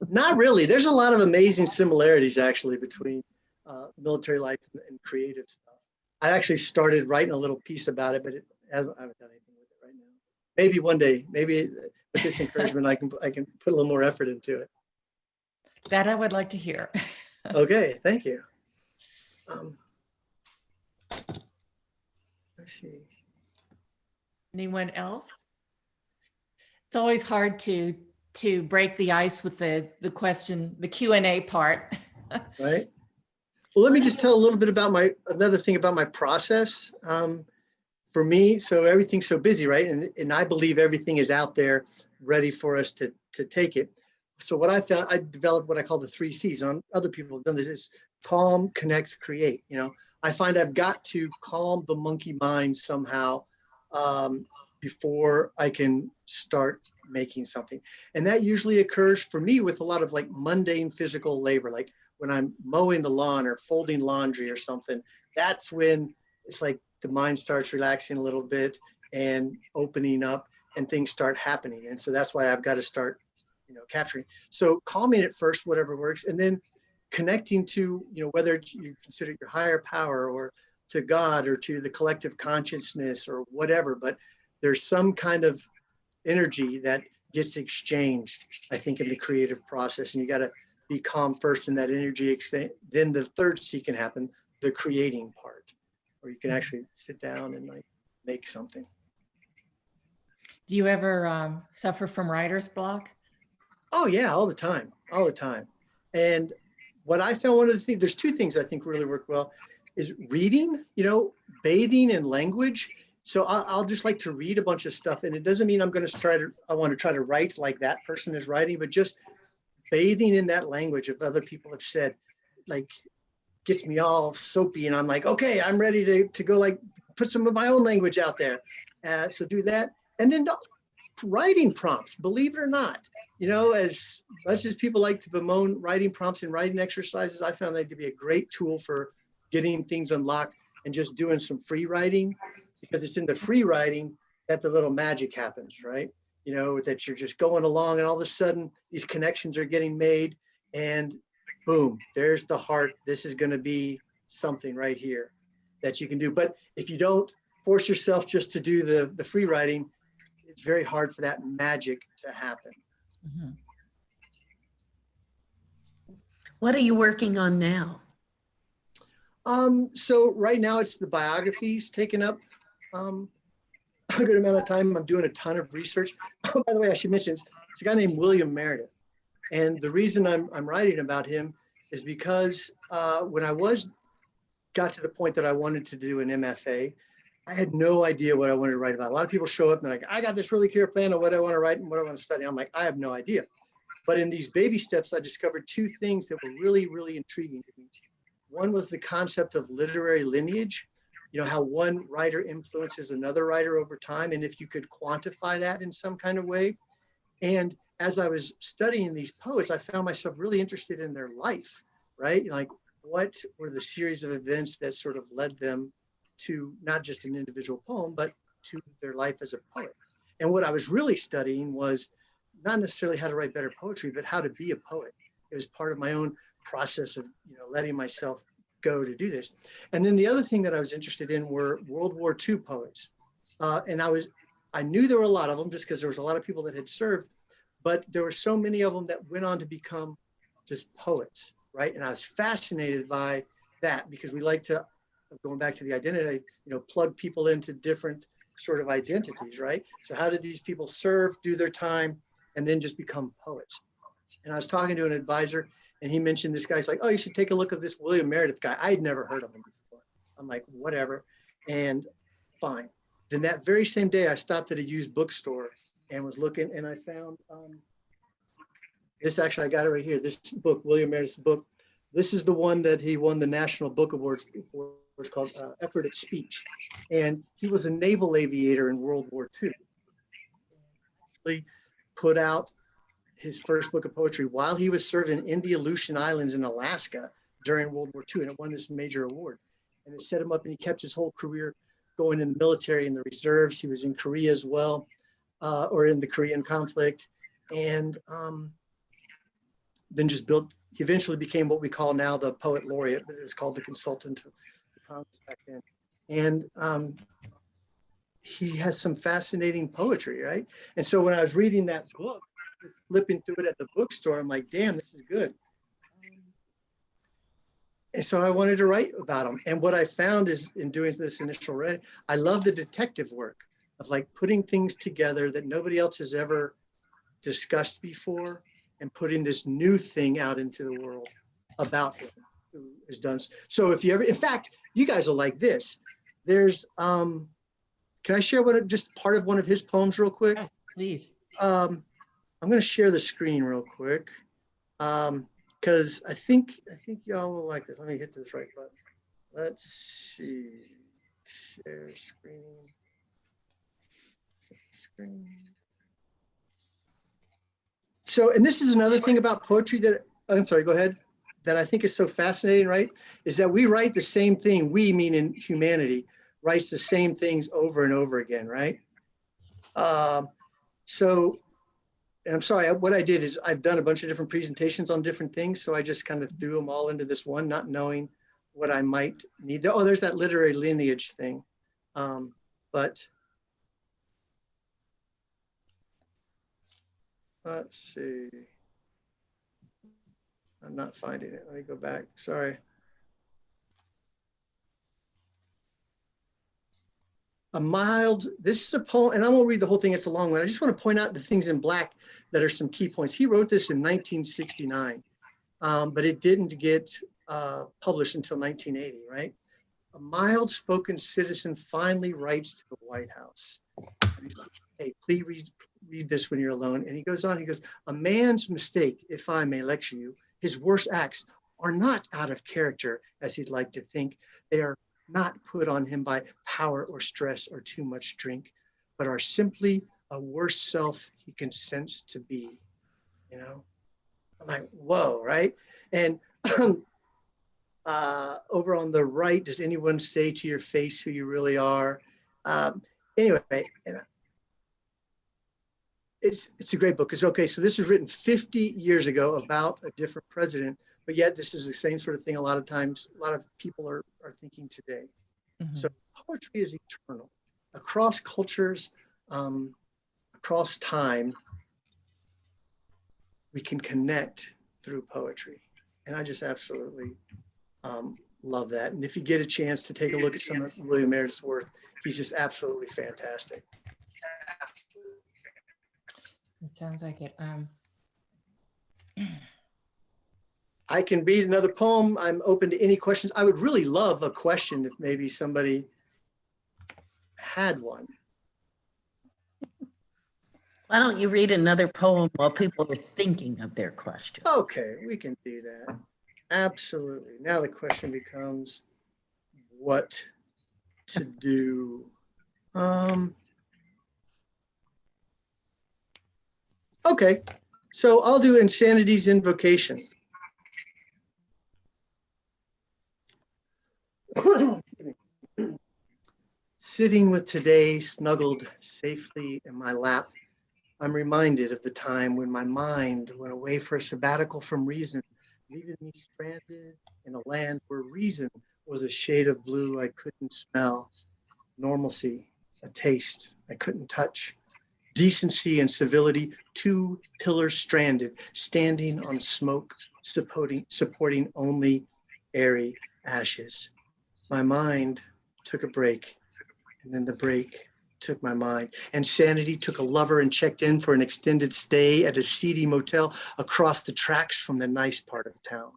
Not really. There's a lot of amazing similarities actually between military life and creative stuff. I actually started writing a little piece about it, but I haven't done anything with it right now. Maybe one day, maybe with this encouragement, I can put a little more effort into it. That I would like to hear. Okay, thank you. Let's see. Anyone else? It's always hard to break the ice with the question, the Q&A part. Right. Well, let me just tell a little bit about another thing about my process. For me, so everything's so busy, right? And I believe everything is out there ready for us to take it. So what I found, I developed what I call the 3 C's. Other people have done this: is calm, connect, create. I find I've got to calm the monkey mind somehow before I can start making something. And that usually occurs for me with a lot of like mundane physical labor, like when I'm mowing the lawn or folding laundry or something. That's when it's like the mind starts relaxing a little bit and opening up, and things start happening. And so that's why I've got to start, capturing. So calming it first, whatever works, and then connecting to, whether you consider your higher power or to God or to the collective consciousness or whatever, but there's some kind of energy that gets exchanged, I think, in the creative process. And you got to be calm first in that energy exchange. Then the 3rd C can happen, the creating part, where you can actually sit down and like make something. Do you ever suffer from writer's block? Oh yeah, all the time. And what I found, one of the things, there's 2 things I think really work well, is reading, bathing in language. So I'll just like to read a bunch of stuff, and it doesn't mean I want to try to write like that person is writing, but just bathing in that language of other people have said, like, gets me all soapy, and I'm like, okay, I'm ready to go, like, put some of my own language out there. So do that. And then writing prompts, believe it or not, as much as people like to bemoan writing prompts and writing exercises, I found that to be a great tool for getting things unlocked and just doing some free writing, because it's in the free writing that the little magic happens, right? That you're just going along, and all of a sudden these connections are getting made, and boom, there's the heart. This is going to be something right here that you can do. But if you don't force yourself just to do the free writing, it's very hard for that magic to happen. Mhm. What are you working on now? So right now it's the biographies taken up a good amount of time. I'm doing a ton of research. Oh, by the way, I should mention, it's a guy named William Meredith. And the reason I'm writing about him is because when I got to the point that I wanted to do an MFA, I had no idea what I wanted to write about. A lot of people show up and they're like, I got this really clear plan of what I want to write and what I want to study. I'm like, I have no idea. But in these baby steps, I discovered two things that were really, really intriguing to me. One was the concept of literary lineage, how one writer influences another writer over time, and if you could quantify that in some kind of way. And as I was studying these poets, I found myself really interested in their life, right? Like, what were the series of events that sort of led them to not just an individual poem, but to their life as a poet? And what I was really studying was not necessarily how to write better poetry, but how to be a poet. It was part of my own process of letting myself go to do this. And then the other thing that I was interested in were World War II poets. And I knew there were a lot of them just because there was a lot of people that had served, but there were so many of them that went on to become just poets, right? And I was fascinated by that because we like to, going back to the identity, plug people into different sort of identities, right? So how did these people serve, do their time, and then just become poets? And I was talking to an advisor and he mentioned this guy's like, oh, you should take a look at this William Meredith guy. I had never heard of him before. I'm like, whatever. And fine. Then that very same day, I stopped at a used bookstore and was looking, and I found this. Actually, I got it right here. This book, William Meredith's book. This is the one that he won the National Book Awards for. It's called Effort at Speech. And he was a naval aviator in World War II. He put out his first book of poetry while he was serving in the Aleutian Islands in Alaska during World War II, and it won this major award. And it set him up, and he kept his whole career going in the military and the reserves. He was in Korea as well, or in the Korean conflict, and then just built. He eventually became what we call now the poet laureate, but it was called the consultant of the Congress back then. And he has some fascinating poetry, right? And so when I was reading that book, flipping through it at the bookstore, I'm like, damn, this is good. And so I wanted to write about him. And what I found is in doing this initial read, I love the detective work of like putting things together that nobody else has ever discussed before and putting this new thing out into the world about him who has done. So if you ever, in fact, you guys will like this. There's, can I share just part of one of his poems real quick? Yeah, please. I'm going to share the screen real quick because I think y'all will like this. Let me hit this right button. Let's see. Share screen. So, and this is another thing about poetry that, I'm sorry, go ahead, that I think is so fascinating, right? Is that we write the same thing, we meaning humanity, writes the same things over and over again, right? And I'm sorry, what I did is I've done a bunch of different presentations on different things. So I just kind of threw them all into this one, not knowing what I might need. Oh, there's that literary lineage thing. But let's see. I'm not finding it. Let me go back. Sorry. This is a poem, and I won't read the whole thing, it's a long one. I just want to point out the things in black that are some key points. He wrote this in 1969, but it didn't get published until 1980, right? A mild-spoken citizen finally writes to the White House. And he's like, hey, please read this when you're alone. And he goes on, he goes, a man's mistake, if I may lecture you, his worst acts are not out of character, as he'd like to think. They are not put on him by power or stress or too much drink, but are simply a worse self he consents to be, I'm like, whoa, right? And over on the right, does anyone say to your face who you really are? Anyway, it's a great book. It's okay. So this was written 50 years ago about a different president, but yet this is the same sort of thing. A lot of times, a lot of people are thinking today. So poetry is eternal across cultures, across time. We can connect through poetry. And I just absolutely love that. And if you get a chance to take a look at some of William Meredith's work, he's just absolutely fantastic. It sounds like it. I can read another poem. I'm open to any questions. I would really love a question if maybe somebody had one. Why don't you read another poem while people are thinking of their question? Okay, we can do that. Absolutely. Now the question becomes what to do. Okay, so I'll do Insanity's Invocation. Sitting with today snuggled safely in my lap, I'm reminded of the time when my mind went away for a sabbatical from reason, leaving me stranded in a land where reason was a shade of blue I couldn't smell, normalcy, a taste I couldn't touch, decency and civility, two pillars stranded, standing on smoke, supporting only airy ashes. My mind took a break, and then the break took my mind. And sanity took a lover and checked in for an extended stay at a seedy motel across the tracks from the nice part of town.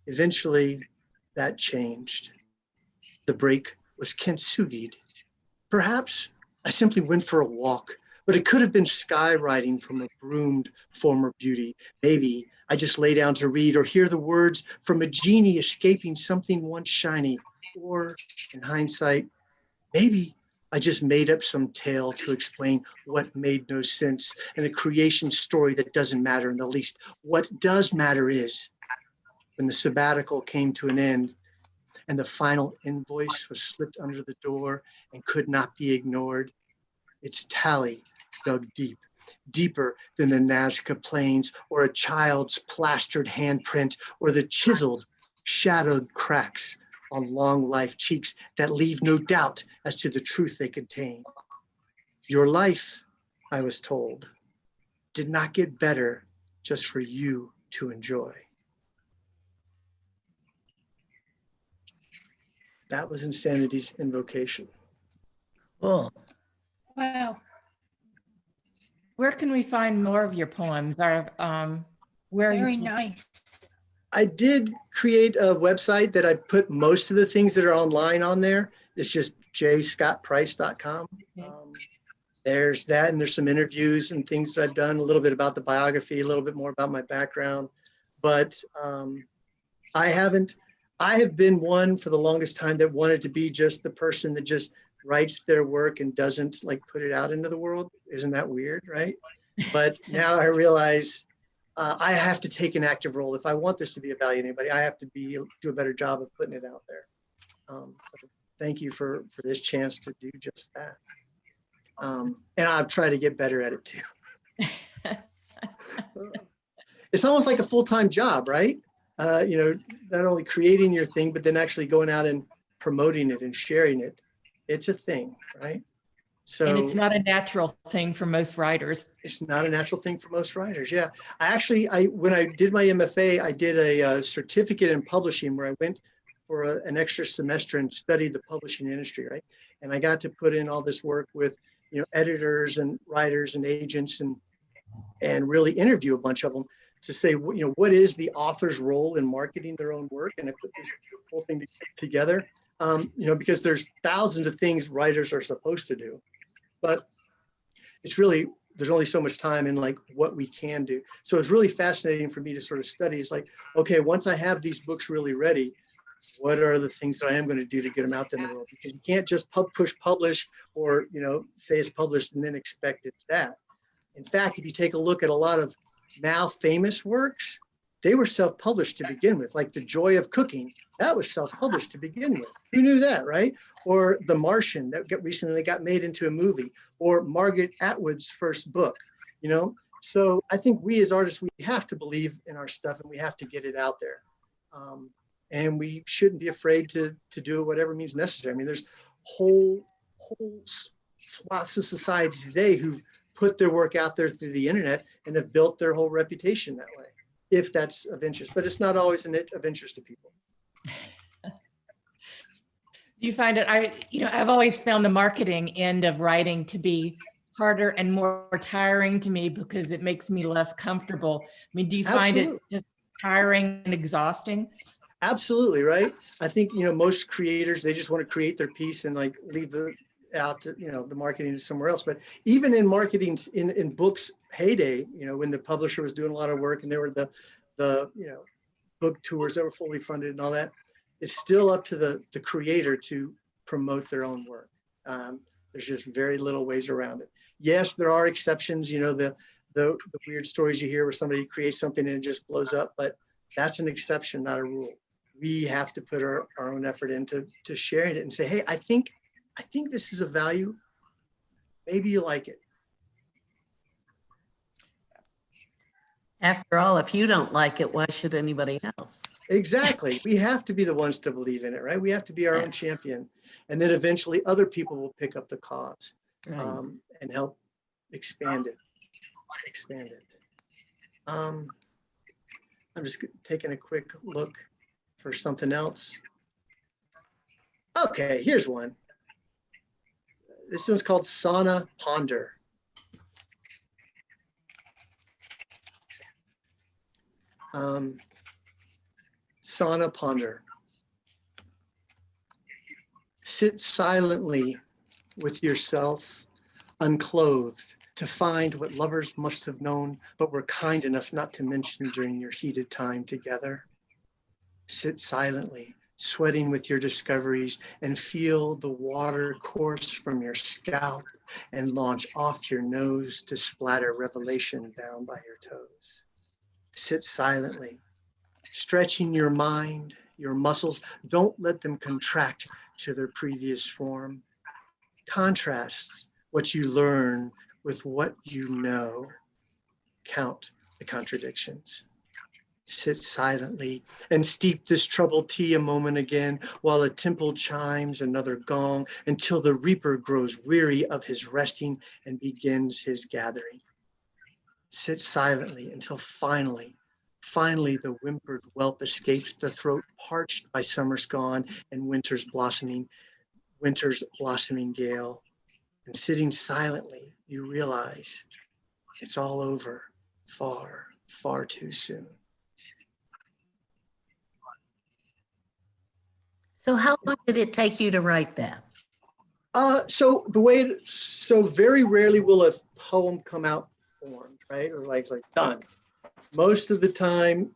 Eventually, that changed. The break was kintsugi'd. Perhaps I simply went for a walk, but it could have been skywriting from a broomed former beauty. Maybe I just lay down to read or hear the words from a genie escaping something once shiny. Or, in hindsight, maybe I just made up some tale to explain what made no sense and a creation story that doesn't matter in the least. What does matter is when the sabbatical came to an end and the final invoice was slipped under the door and could not be ignored, its tally dug deep, deeper than the Nazca Plains or a child's plastered handprint or the chiseled, shadowed cracks on long life cheeks that leave no doubt as to the truth they contain. Your life, I was told, did not get better just for you to enjoy. That was Insanity's Invocation. Cool. Wow. Where can we find more of your poems? Or where are you? Very nice. I did create a website that I put most of the things that are online on there. It's just jscottprice.com. There's that, and there's some interviews and things that I've done, a little bit about the biography, a little bit more about my background. But I have been one for the longest time that wanted to be just the person that just writes their work and doesn't like put it out into the world. Isn't that weird, right? But now I realize I have to take an active role. If I want this to be of value to anybody, I have to do a better job of putting it out there. So thank you for this chance to do just that. And I'll try to get better at it too. It's almost like a full-time job, right? Not only creating your thing, but then actually going out and promoting it and sharing it. It's a thing, right? So, and it's not a natural thing for most writers. It's not a natural thing for most writers. Yeah. When I did my MFA, I did a certificate in publishing where I went for an extra semester and studied the publishing industry, right? And I got to put in all this work with, editors and writers and agents and really interview a bunch of them to say, what is the author's role in marketing their own work? And I put this whole thing together, because there's thousands of things writers are supposed to do, but there's only so much time in like what we can do. So it's really fascinating for me to sort of study. It's like, okay, once I have these books really ready, what are the things that I am going to do to get them out there in the world? Because you can't just publish or, say it's published and then expect it's that. In fact, if you take a look at a lot of now famous works, they were self-published to begin with, like The Joy of Cooking. That was self-published to begin with. Who knew that, right? Or The Martian that recently got made into a movie, or Margaret Atwood's first book, you know? So I think we as artists, we have to believe in our stuff and we have to get it out there. And we shouldn't be afraid to do whatever means necessary. I mean, there's whole swaths of society today who've put their work out there through the internet and have built their whole reputation that way, if that's of interest, but it's not always of interest to people. You find it, I've always found the marketing end of writing to be harder and more tiring to me because it makes me less comfortable. I mean, do you find it just tiring and exhausting? Absolutely, right? I think, most creators, they just want to create their piece and like leave the marketing to somewhere else. But even in marketing, in books heyday, when the publisher was doing a lot of work and there were the book tours that were fully funded and all that, it's still up to the creator to promote their own work. There's just very little ways around it. Yes, there are exceptions, the weird stories you hear where somebody creates something and it just blows up, but that's an exception, not a rule. We have to put our own effort into sharing it and say, hey, I think this is of value. Maybe you like it. After all, if you don't like it, why should anybody else? Exactly. We have to be the ones to believe in it, right? We have to be our own champion. And then eventually other people will pick up the cause, and help expand it. I'm just taking a quick look for something else. Okay, here's one. This one's called Sauna Ponder. Sauna Ponder. Sit silently with yourself, unclothed, to find what lovers must have known, but were kind enough not to mention during your heated time together. Sit silently, sweating with your discoveries, and feel the water course from your scalp and launch off your nose to splatter revelation down by your toes. Sit silently, stretching your mind, your muscles. Don't let them contract to their previous form. Contrast what you learn with what you know. Count the contradictions. Sit silently and steep this troubled tea a moment again while a temple chimes another gong until the reaper grows weary of his resting and begins his gathering. Sit silently until finally the whimpered whelp escapes the throat parched by summer's gone and winter's blossoming gale. And sitting silently, you realize it's all over far, far too soon. So how long did it take you to write that? So very rarely will a poem come out formed, right? Or like done. Most of the time,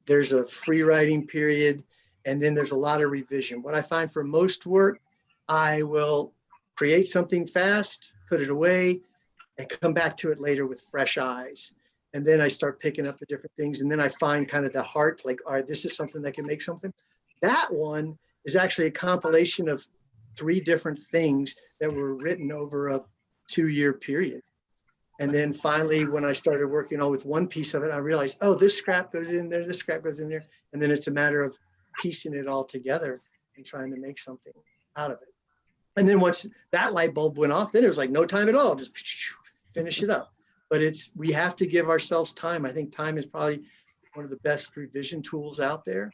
there's a free writing period, and then there's a lot of revision. What I find for most work, I will create something fast, put it away, and come back to it later with fresh eyes. And then I start picking up the different things, and then I find kind of the heart, like, all right, this is something that can make something. That one is actually a compilation of 3 different things that were written over a 2-year period. And then finally, when I started working on with one piece of it, I realized, oh, this scrap goes in there, this scrap goes in there. And then it's a matter of piecing it all together and trying to make something out of it. And then once that light bulb went off, then it was like no time at all, just finish it up. But we have to give ourselves time. I think time is probably one of the best revision tools out there.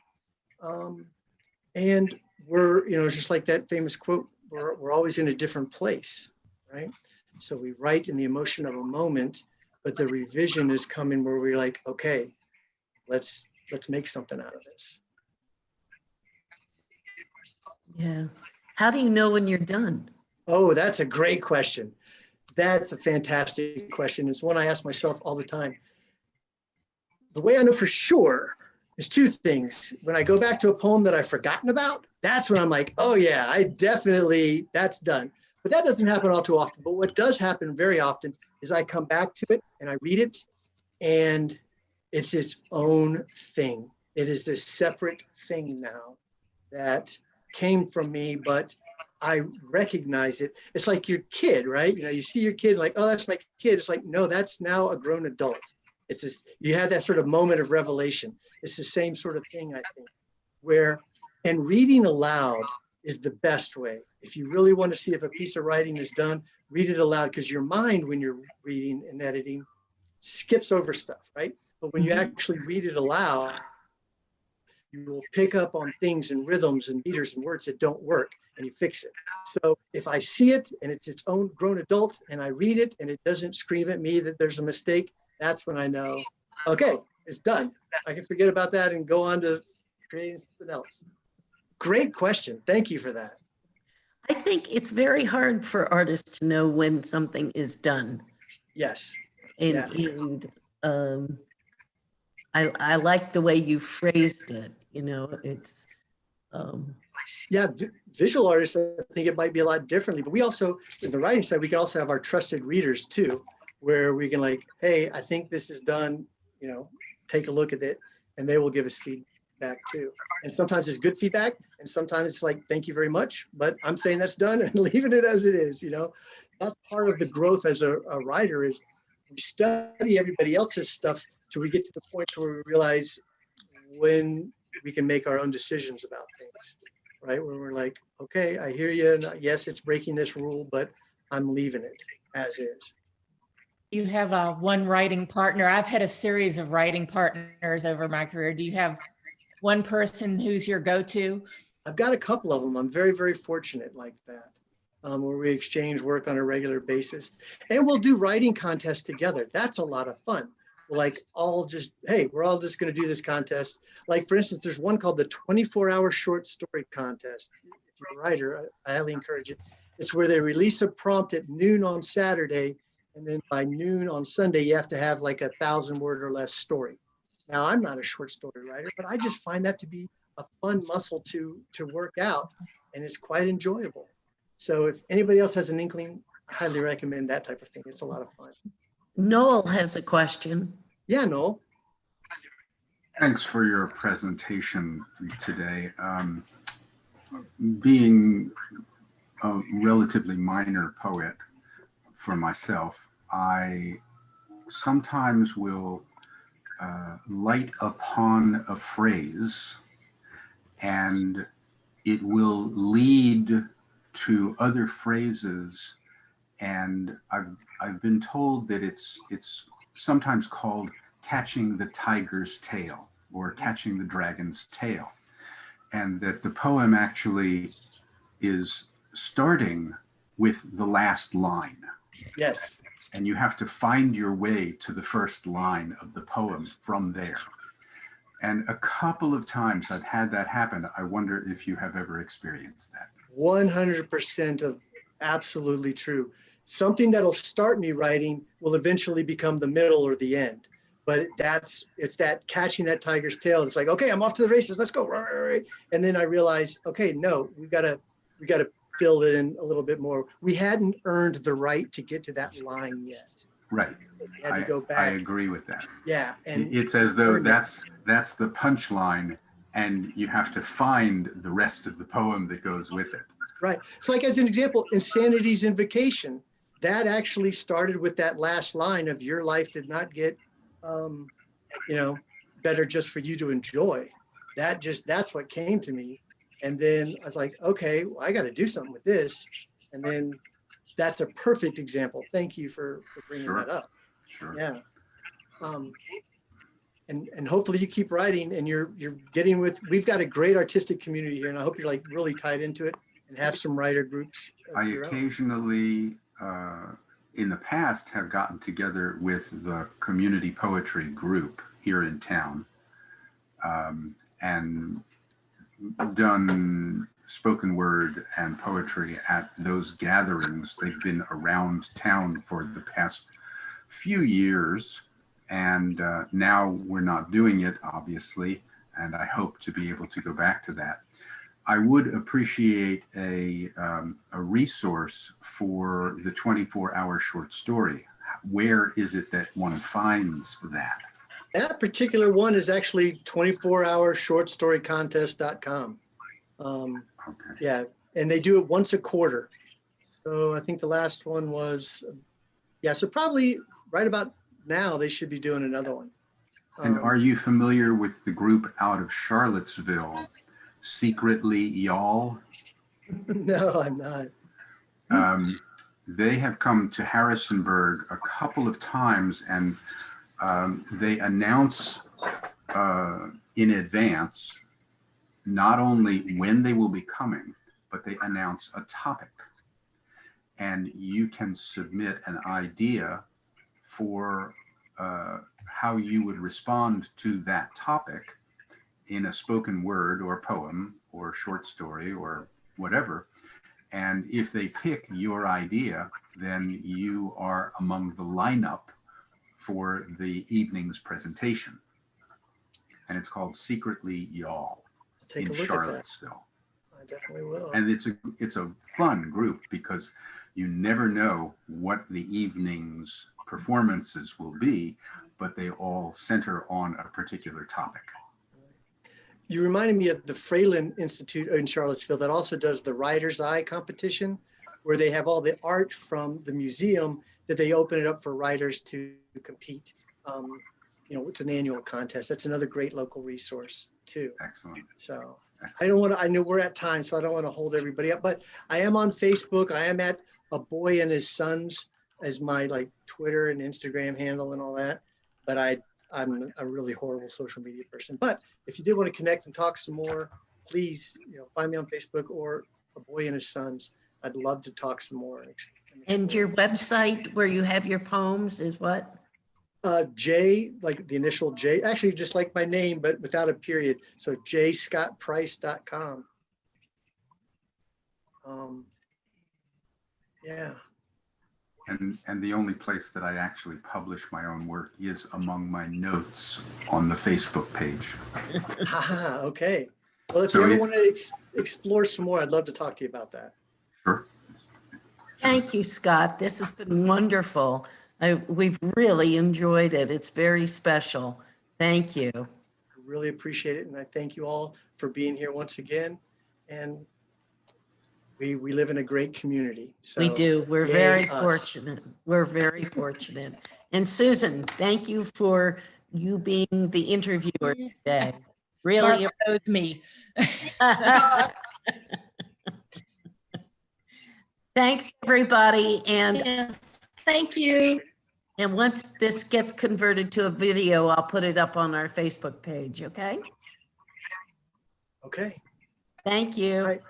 And we're, it's just like that famous quote, we're always in a different place, right? So we write in the emotion of a moment, but the revision is coming where we're like, okay, let's make something out of this. Yeah. How do you know when you're done? Oh, that's a great question. That's a fantastic question. It's one I ask myself all the time. The way I know for sure is 2 things. When I go back to a poem that I've forgotten about, that's when I'm like, oh yeah, that's done. But that doesn't happen all too often. But what does happen very often is I come back to it and I read it, and It's its own thing. It is this separate thing now that came from me, but I recognize it. It's like your kid, right? You know, you see your kid like, oh, that's my kid. It's like, no, that's now a grown adult. It's this, you have that sort of moment of revelation. It's the same sort of thing, I think, where, and reading aloud is the best way. If you really want to see if a piece of writing is done, read it aloud, because your mind, when you're reading and editing, skips over stuff, right? But when you actually read it aloud, you will pick up on things and rhythms and meters and words that don't work, and you fix it. So if I see it and it's its own grown adult and I read it and it doesn't scream at me that there's a mistake, that's when I know, okay, it's done. I can forget about that and go on to creating something else. Great question. Thank you for that. I think it's very hard for artists to know when something is done. Yes. And, Yeah. I like the way you phrased it, you know, it's, Yeah, visual artists, I think it might be a lot differently, but we also, in the writing side, we can also have our trusted readers too, where we can like, hey, I think this is done, you know, take a look at it, and they will give us feedback too. And sometimes it's good feedback, and sometimes it's like, thank you very much, but I'm saying that's done and leaving it as it is, you know. That's part of the growth as a writer, is we study everybody else's stuff till we get to the point where we realize when we can make our own decisions about things, right? Where we're like, okay, I hear you, and yes, it's breaking this rule, but I'm leaving it as is. You have one writing partner. I've had a series of writing partners over my career. Do you have one person who's your go-to? I've got a couple of them. I'm very, very fortunate like that, where we exchange work on a regular basis. And we'll do writing contests together. That's a lot of fun. Like all just, hey, we're all just going to do this contest. Like, for instance, there's one called the 24-hour short story contest. If you're a writer, I highly encourage it. It's where they release a prompt at noon on Saturday, and then by noon on Sunday, you have to have like 1,000-word or less story. Now, I'm not a short story writer, but I just find that to be a fun muscle to work out, and it's quite enjoyable. So if anybody else has an inkling, I highly recommend that type of thing. It's a lot of fun. Noel has a question. Yeah, Noel. Thanks for your presentation today. Being a relatively minor poet for myself, I sometimes will light upon a phrase, and it will lead to other phrases. And I've been told that it's sometimes called catching the tiger's tail or catching the dragon's tail, and that the poem actually is starting with the last line. Yes. And you have to find your way to the first line of the poem from there. And a couple of times I've had that happen. I wonder if you have ever experienced that. 100% of absolutely true. Something that'll start me writing will eventually become the middle or the end. But it's that catching that tiger's tail. It's like, okay, I'm off to the races. Let's go. And then I realize, okay, no, we gotta fill it in a little bit more. We hadn't earned the right to get to that line yet. Right. We had to go back. I agree with that. Yeah. And it's as though that's the punchline, and you have to find the rest of the poem that goes with it. Right. So like as an example, Insanity's Invocation, that actually started with that last line of your life did not get, better just for you to enjoy. That's what came to me. And then I was like, okay, well, I got to do something with this. And then that's a perfect example. Thank you for bringing that up. Sure. Yeah. And hopefully you keep writing, and you're getting we've got a great artistic community here, and I hope you're like really tied into it and have some writer groups. I occasionally, in the past, have gotten together with the community poetry group here in town, and done spoken word and poetry at those gatherings. They've been around town for the past few years, and now we're not doing it, obviously, and I hope to be able to go back to that. I would appreciate a resource for the 24-hour short story. Where is it that one finds that? That particular one is actually 24hourshortstorycontest.com. Okay. Yeah, and they do it once a quarter. So I think the last one was, yeah, so probably right about now they should be doing another one. And are you familiar with the group out of Charlottesville, Secretly Y'all? No, I'm not. They have come to Harrisonburg a couple of times, and they announce in advance not only when they will be coming, but they announce a topic. And you can submit an idea for how you would respond to that topic in a spoken word or poem or short story or whatever. And if they pick your idea, then you are among the lineup for the evening's presentation. And it's called Secretly Y'all Take in a look at that. Charlottesville. I definitely will. And it's a fun group because you never know what the evening's performances will be, but they all center on a particular topic. You reminded me of the Fralin Institute in Charlottesville that also does the Writer's Eye competition, where they have all the art from the museum that they open it up for writers to compete. You know, it's an annual contest. That's another great local resource too. Excellent. So I Excellent. don't want to, I know we're at time, so I don't want to hold everybody up, but I am on Facebook. I am at A Boy and His Sons as my like Twitter and Instagram handle and all that. But I'm a really horrible social media person. But if you did want to connect and talk some more, please, find me on Facebook or A Boy and His Sons. I'd love to talk some more. And your website where you have your poems is what? J, like the initial J, actually just like my name, but without a period. So jscottprice.com. Yeah. And the only place that I actually publish my own work is among my notes on the Facebook page. Haha, okay. Well, if So you ever if- want to explore some more, I'd love to talk to you about that. Sure. Thank you, Scott. This has been wonderful. We've really enjoyed it. It's very special. Thank you. I really appreciate it. And I thank you all for being here once again. And we live in a great community. So We do. We're yay very us. fortunate. We're very fortunate. And Susan, thank you for you being the interviewer today. Really. Barbara owes me. Thanks, everybody. And Yes, thank you. once this gets converted to a video, I'll put it up on our Facebook page, okay? Okay. Thank you. All right.